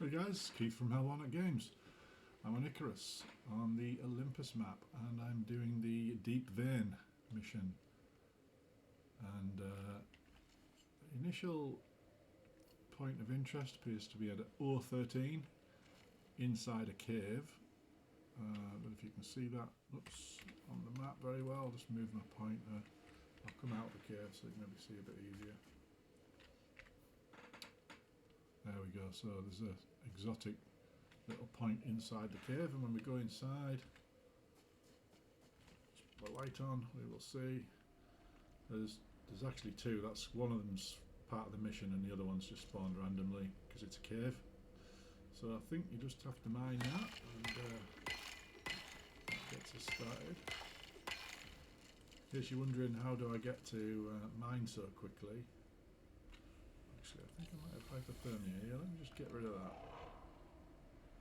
Hey guys, Keith from Hellwalnut Games. I'm on Icarus on the Olympus map and I'm doing the Deep Vein mission. And the initial point of interest appears to be at O13 inside a cave. But if you can see that, oops, on the map very well, I'll just move my pointer. I'll come out of the cave so you can maybe see a bit easier. There we go, so there's an exotic little point inside the cave, and when we go inside, just put the light on, we will see there's actually two. That's one of them's part of the mission and the other one's just spawned randomly because it's a cave. So I think you just have to mine that, and that gets us started. In case you're wondering how do I get to mine so quickly, actually I think I might have hypothermia here. Let me just get rid of that.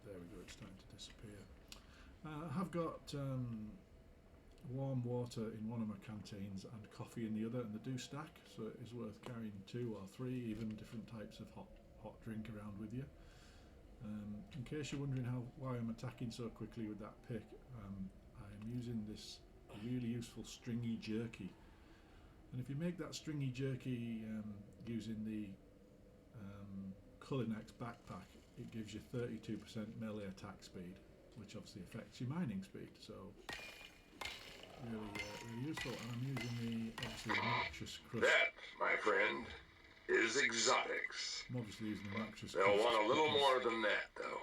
There we go, it's starting to disappear. I have got warm water in one of my canteens and coffee in the other, and they do stack, so it is worth carrying 2 or 3 even different types of hot drink around with you. In case you're wondering why I'm attacking so quickly with that pick, I am using this really useful stringy jerky, and if you make that stringy jerky using the Culinex backpack, it gives you 32% melee attack speed, which obviously affects your mining speed, so really useful. And I'm using the obviously the noxious crust. That, my friend, is exotics. I'm obviously using the noxious They'll crust. want a little more than that, though.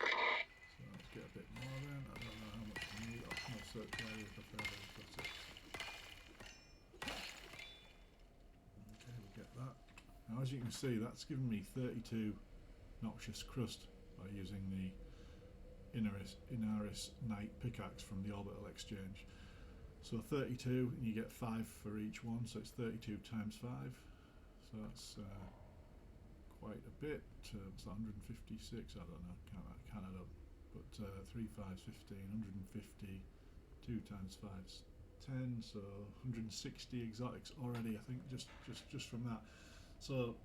So let's get a bit more then. I don't know how much I need. I'll come off search areas for further exotics. Okay, we'll get that. Now as you can see, that's given me 32 noxious crust by using the Icarus Knight pickaxe from the orbital exchange. So 32, and you get 5 for each one, so it's 32 times 5. So that's quite a bit. It's 156, I don't know, can't add up. But 3 5's 15, 150, 2 times 5's 10, so 160 exotics already, I think, just from that. So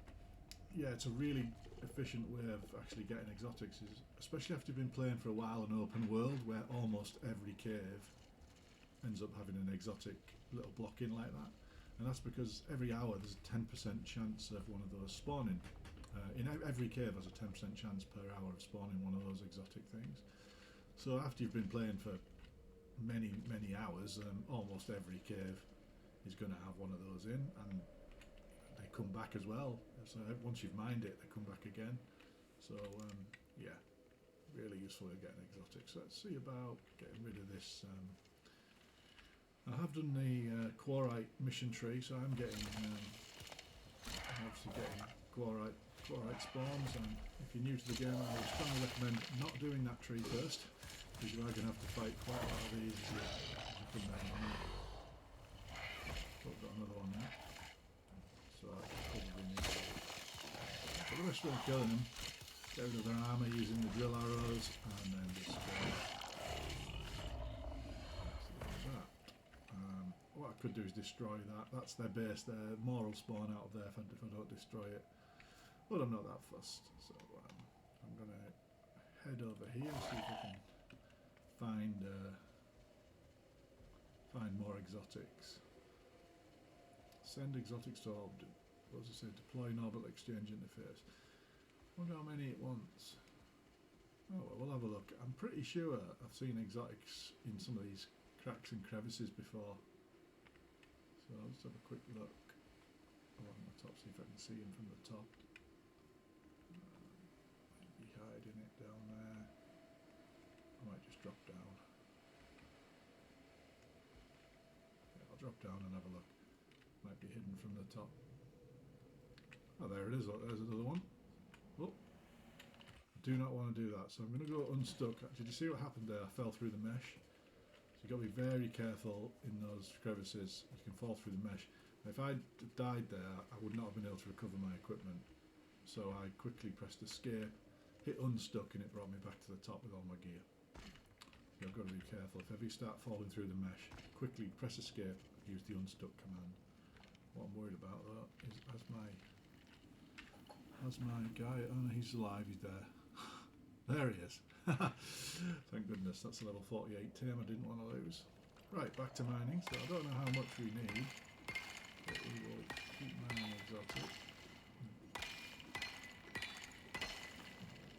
yeah, it's a really efficient way of actually getting exotics, especially after you've been playing for a while in open world where almost every cave ends up having an exotic little block in like that, and that's because every hour there's a 10% chance of one of those spawning. In every cave has a 10% chance per hour of spawning one of those exotic things. So after you've been playing for many hours, almost every cave is going to have one of those in, and they come back as well. So once you've mined it, they come back again. So yeah, really useful at getting exotics. So let's see about getting rid of this. I have done the quarite mission tree, so I'm getting obviously getting quarite spawns. And if you're new to the game, I would strongly recommend not doing that tree first, because you are going to have to fight quite a lot of these as you come down here. So I've got another one there. So I probably need to. But the best way of killing them, get rid of their armour using the drill arrows, and then just that. What I could do is destroy that. That's their base there. More will spawn out of there if I don't destroy it. But I'm not that fussed. So I'm going to head over here and see if I can find more exotics. Send exotics to orbit. What does it say? Deploy an orbital exchange interface. Wonder how many it wants. Oh well, we'll have a look. I'm pretty sure I've seen exotics in some of these cracks and crevices before. So I'll just have a quick look along the top, see if I can see him from the top. Might be hiding it down there. I might just drop down. Yeah, I'll drop down and have a look. Might be hidden from the top. Oh, there it is. Look, there's another one. Oh, I do not want to do that, so I'm going to go unstuck. Did you see what happened there? I fell through the mesh. So you've got to be very careful in those crevices. You can fall through the mesh. If I'd died there, I would not have been able to recover my equipment. So I quickly pressed escape, hit unstuck, and it brought me back to the top with all my gear. So I've got to be careful. If ever you start falling through the mesh, quickly press escape, use the unstuck command. What I'm worried about though is as my guy, oh no, he's alive, he's there. There he is. Thank goodness, that's a level 48 team I didn't want to lose. Right, back to mining. So I don't know how much we need, but we will keep mining exotic.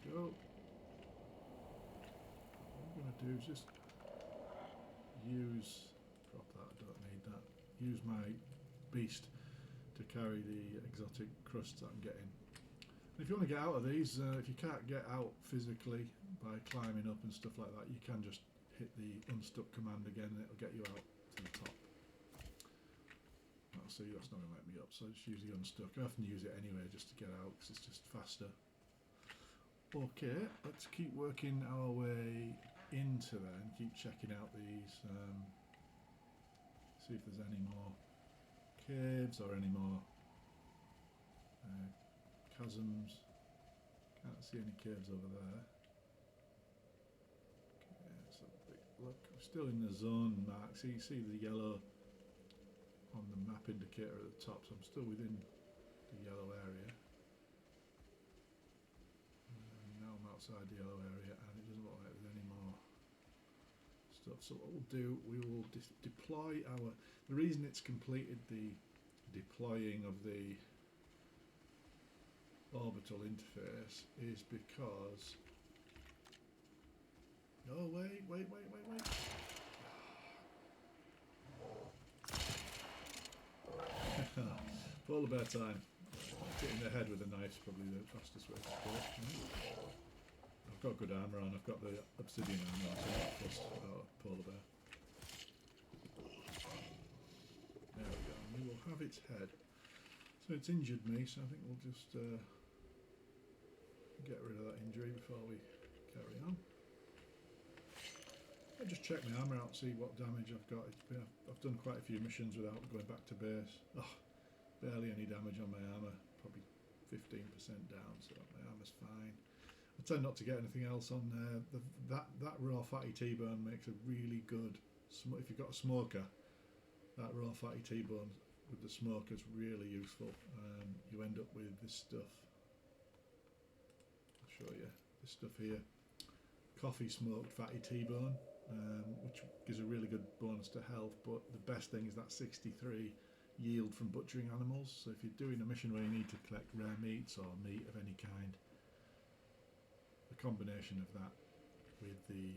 There we go. What I'm going to do is just use, drop that, I don't need that, use my beast to carry the exotic crusts that I'm getting. If you want to get out of these, if you can't get out physically by climbing up and stuff like that, you can just hit the unstuck command again and it'll get you out to the top. I'll see, that's not going to let me up, so I just use the unstuck. I often use it anyway just to get out because it's just faster. Okay, let's keep working our way into there and keep checking out these, see if there's any more caves or any more chasms. Can't see any caves over there. Okay, let's have a big look. I'm still in the zone mark. So you see the yellow on the map indicator at the top, so I'm still within the yellow area. Now I'm outside the yellow area and it doesn't look like there's any more stuff. So what we'll do, we will deploy our... The reason it's completed the deploying of the orbital interface is because... Oh, wait. Polar bear time. Getting their head with a knife is probably the fastest way to do it. I've got good armour on, I've got the obsidian armour on, so I'm not fussed about a polar bear. There we go, and we will have its head. So it's injured me, so I think we'll just get rid of that injury before we carry on. I'll just check my armour out, see what damage I've got. I've done quite a few missions without going back to base. Oh, barely any damage on my armour, probably 15% down, so my armour's fine. I tend not to get anything else on there. That raw fatty T-bone makes a really good, if you've got a smoker, that raw fatty T-bone with the smoker is really useful. You end up with this stuff. I'll show you this stuff here. Coffee smoked fatty T-bone, which gives a really good bonus to health, but the best thing is that 63 yield from butchering animals. So if you're doing a mission where you need to collect rare meats or meat of any kind, the combination of that with the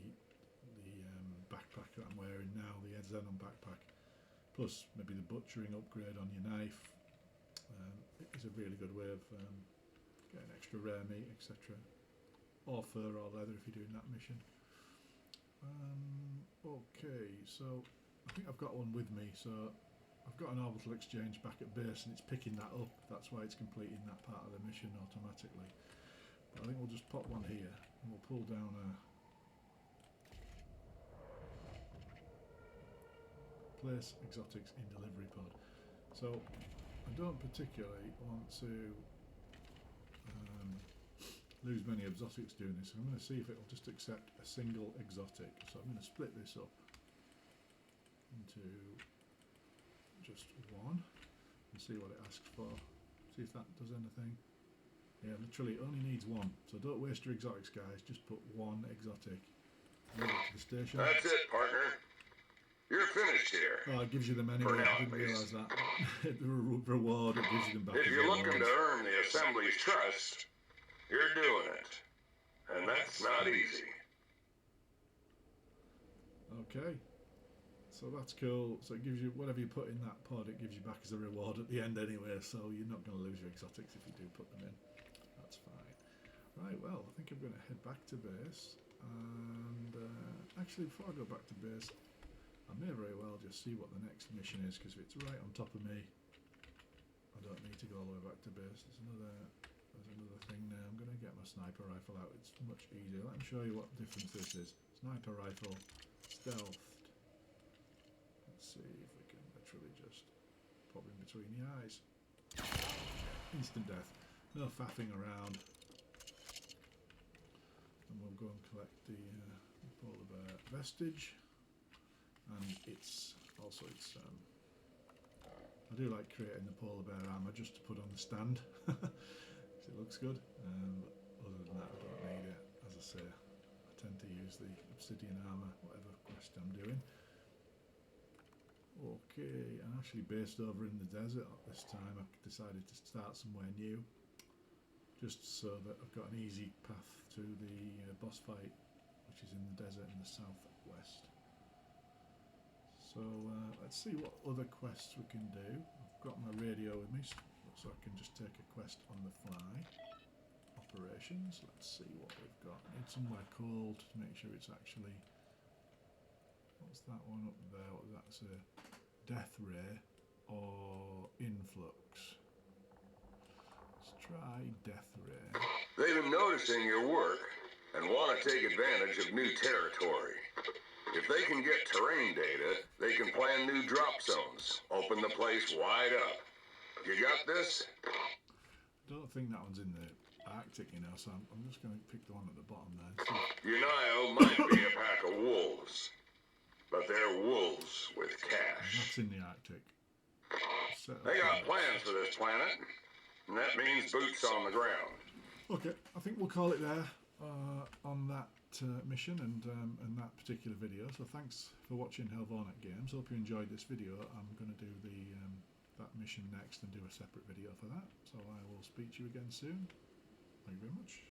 backpack that I'm wearing now, the Xenon backpack, plus maybe the butchering upgrade on your knife, it is a really good way of getting extra rare meat, etc. Or fur or leather if you're doing that mission. Okay, so I think I've got one with me, so I've got an orbital exchange back at base and it's picking that up. That's why it's completing that part of the mission automatically. But I think we'll just pop one here and we'll pull down a place exotics in delivery pod. So I don't particularly want to lose many exotics doing this. I'm going to see if it will just accept a single exotic. So I'm going to split this up into just one and see what it asks for. See if that does anything. Yeah, literally it only needs one. So don't waste your exotics, guys. Just put one exotic. Move it to the station. That's it, partner. You're finished here. Oh, it gives you them anyway. I didn't realise that. The reward, it gives you them back. If you're looking to earn the Assembly's trust, you're doing it. And that's not easy. Okay. So that's cool. So it gives you whatever you put in that pod, it gives you back as a reward at the end anyway. So you're not going to lose your exotics if you do put them in. That's fine. Right, well, I think I'm going to head back to base. And actually, before I go back to base, I may very well just see what the next mission is, because if it's right on top of me, I don't need to go all the way back to base. There's another thing now. I'm going to get my sniper rifle out. It's much easier. Let me show you what difference this is. Sniper rifle, stealthed. Let's see if we can literally just pop in between the eyes. Instant death. No faffing around. And we'll go and collect the polar bear vestige. And it's also I do like creating the polar bear armour just to put on the stand. It looks good, but other than that I don't need it. As I say, I tend to use the obsidian armour, whatever quest I'm doing. Okay, I'm actually based over in the desert this time. I decided to start somewhere new, just so that I've got an easy path to the boss fight, which is in the desert in the southwest. So let's see what other quests we can do. I've got my radio with me, so I can just take a quest on the fly. Operations, let's see what we've got. I need somewhere cold to make sure it's actually... What's that one up there? What does that say? Death ray or influx? Let's try death ray. They've been noticing your work and want to take advantage of new territory. If they can get terrain data, they can plan new drop zones, open the place wide up. You got this? I don't think that one's in the Arctic, you know, so I'm just going to pick the one at the bottom there. Unio might be a pack of wolves, but they're wolves with cash. That's in the Arctic. They got plans for this planet, and that means boots on the ground. Okay, I think we'll call it there on that mission and that particular video. So thanks for watching Helvornak Games. Hope you enjoyed this video. I'm going to do the that mission next and do a separate video for that. So I will speak to you again soon. Thank you very much.